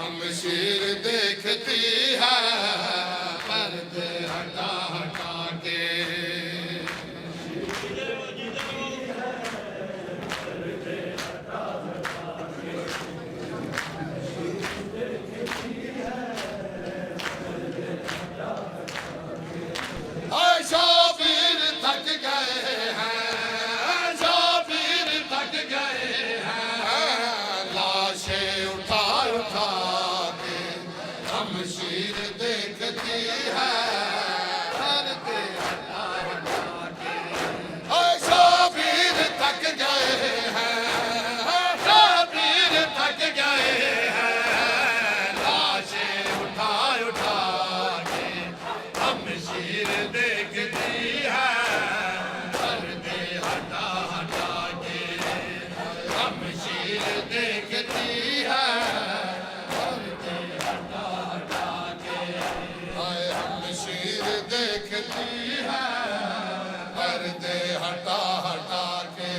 शमशीर देखती है पर्दे हटा हटा के। शाबीर थक गए हैं, शाबीर थक गए हैं, लाशें उठा उठा के शमशीर देखती है पर्दे हटा हटा के। शाबीर थक गए हैं, शाबीर थक गए हैं, लाशें उठा उठा के शमशीर देखती है पर्दे हटा हटा के। शमशीर देखती है पर्दे हटा हटा के। शमशीर देखती है पर्दे हटा हटा के।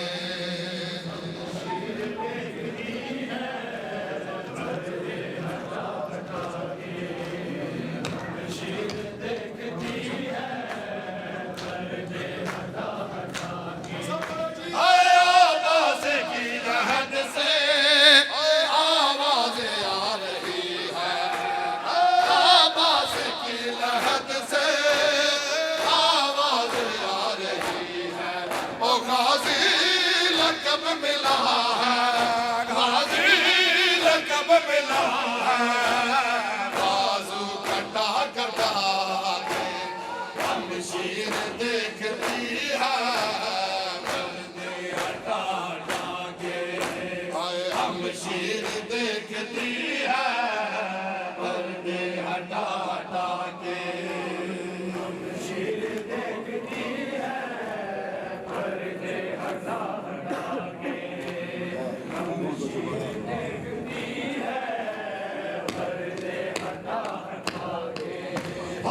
लक़ब मिला है, गाज़ी लक़ब मिला है, बाजू कटा कटा के शमशीर देखती है पर्दे हटा हटा के। शमशीर देखती है पर्दे हटा हटा के। शमशीर देखती है पर्दे हटा हटा के। शमशीर देखती है पर्दे हटा हटा के।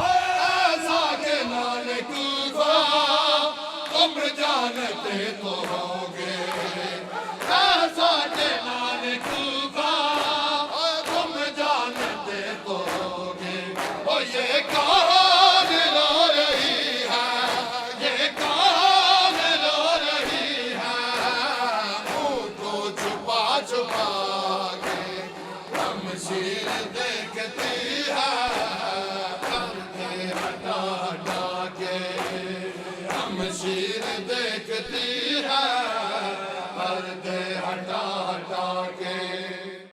ऐसा के नाले कूफा तुम जानते तो हो,